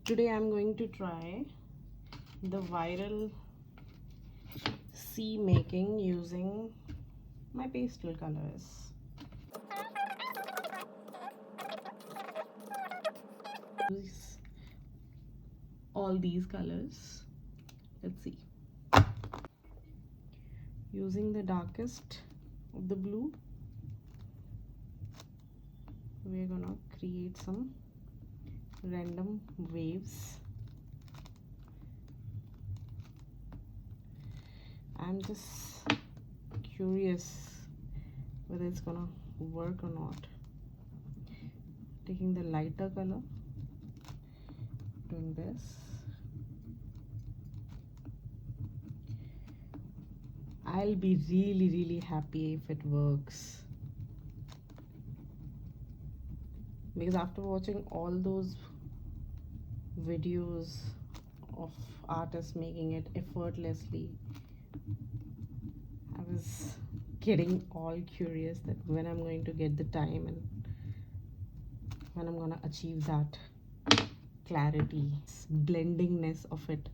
Today I'm going to try the viral sea making using my pastel colors. Use all these colors. Let's see. Using the darkest of the blue, we're gonna create some random waves. I'm just curious whether it's gonna work or not. Taking the lighter color, doing this. I'll be really happy if it works, because after watching all those videos of artists making it effortlessly, I was getting all curious that when I'm going to get the time and when I'm gonna achieve that clarity, blendingness of it,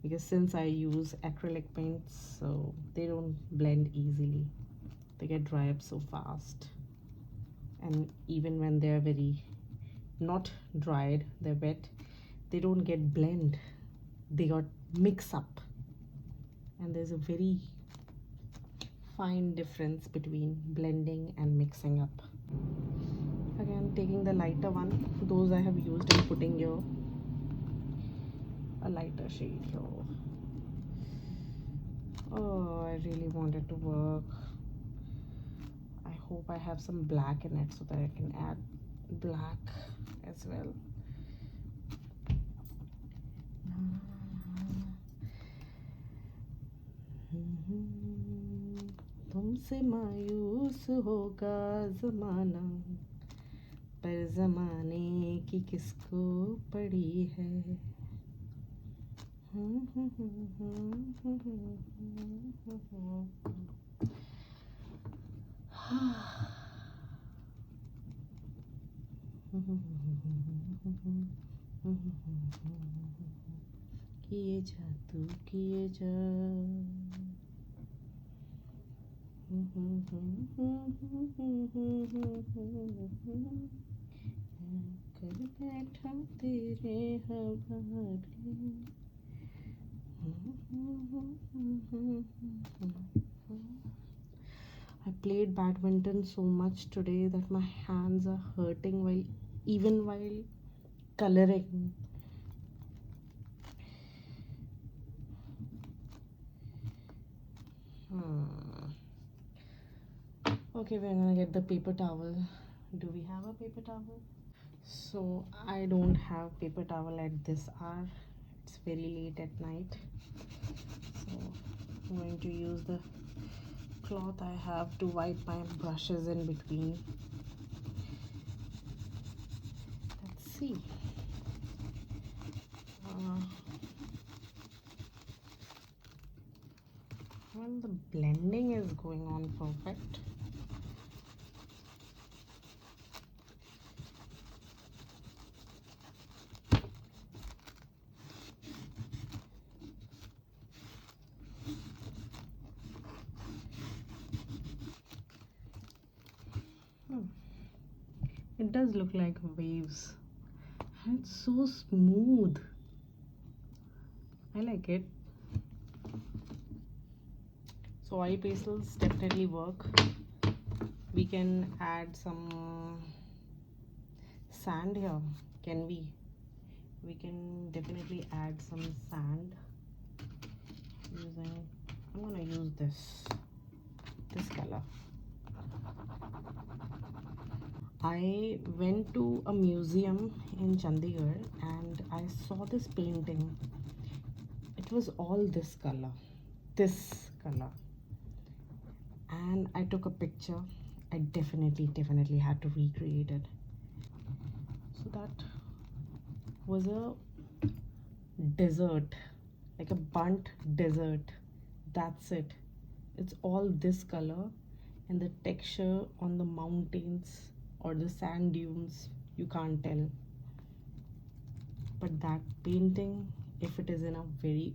because since I use acrylic paints, so they don't blend easily. They get dry up so fast, and even when they're very not dried, they're wet, they don't get blend, they got mix up, and there's a very fine difference between blending and mixing up. Again, taking the lighter one, those I have used, and putting here a lighter shade here. Oh, I really want it to work. I hope I have some black in it so that I can add black as well. तुमसे मायूस होगा ज़माना, पर ज़माने की किसको पड़ी है. किए जा तू किए जा. कर बैठा तेरे हवाले. I played badminton so much today that my hands are hurting while coloring. Okay, we're gonna get the paper towel. Do we have a paper towel? So I don't have paper towel at this hour. It's very late at night. So I'm going to use the cloth I have to wipe my brushes in between. Let's see. Well, the blending is going on perfect. It does look like waves. It's so smooth. I like it. So oil pastels definitely work. We can add some sand here. Can we? We can definitely add some sand using, I'm gonna use this color. I went to a museum in Chandigarh and I saw this painting. It was all this color, and I took a picture. I definitely had to recreate it. So that was a desert, like a burnt desert. That's it. It's all this color, and the texture on the mountains or the sand dunes, you can't tell. But that painting, if it is in a very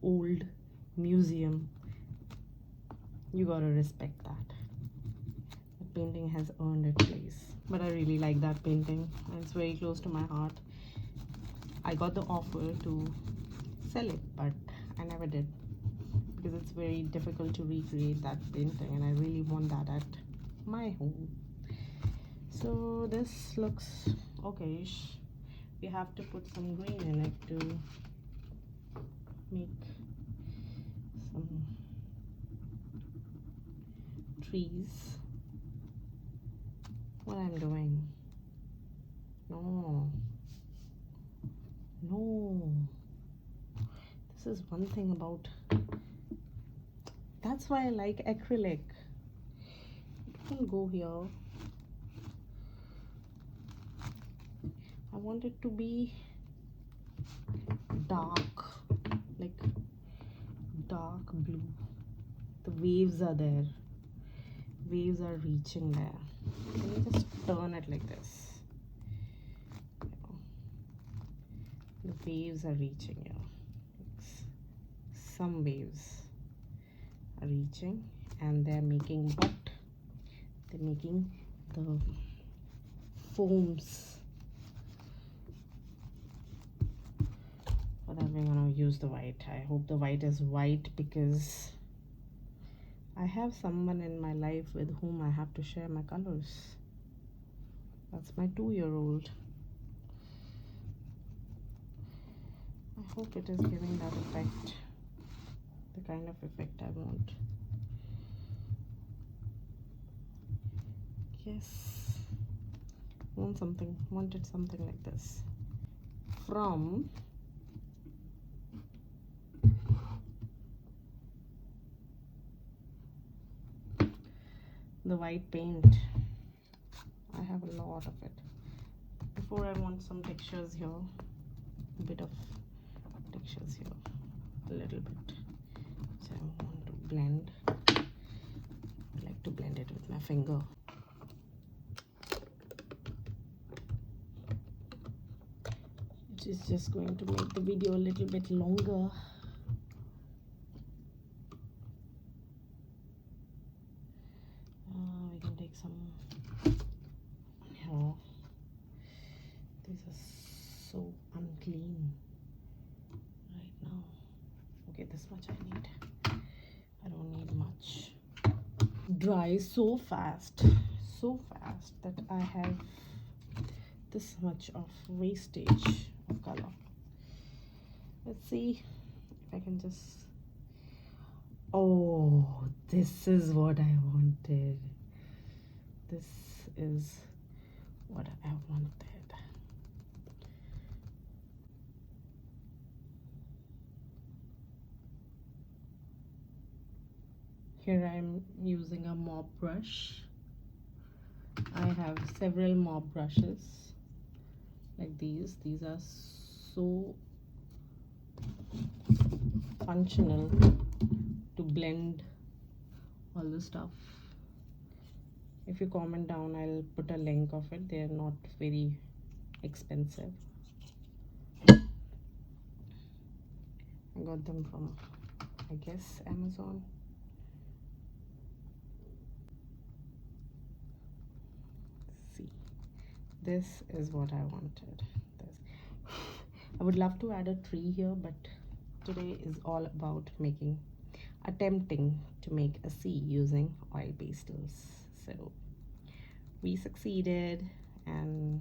old museum, you gotta respect that. The painting has earned its place. But I really like that painting and it's very close to my heart. I got the offer to sell it, but I never did because it's very difficult to recreate that painting and I really want that at my home. So this looks okay-ish. We have to put some green in it to make some trees. What I'm doing? No. This is one thing about, that's why I like acrylic. It can go here. I want it to be dark, like dark blue. The waves are there. Waves are reaching there. Can you just turn it like this? The waves are reaching here. Some waves are reaching and they're making what? They're making the foams. For that we're gonna use the white. I hope the white is white because I have someone in my life with whom I have to share my colors. That's my 2-year-old. I hope it is giving that effect, the kind of effect I want. Yes, wanted something like this. From the white paint, I have a lot of it. Before I want some textures here, a bit of textures here, a little bit. So I want to blend. I like to blend it with my finger. It is just going to make the video a little bit longer. We can take some here. These are so unclean right now. Okay, this much I need. I don't need much. Dries so fast that I have this much of wastage of color. Let's see if I can just, oh, this is what I wanted. This is what I wanted. Here I'm using a mop brush. I have several mop brushes like these. These are so functional to blend all the stuff. If you comment down, I'll put a link of it. They're not very expensive. I got them from, I guess, Amazon. See, this is what I wanted. I would love to add a tree here, but today is all about attempting to make a sea using oil pastels. So we succeeded, and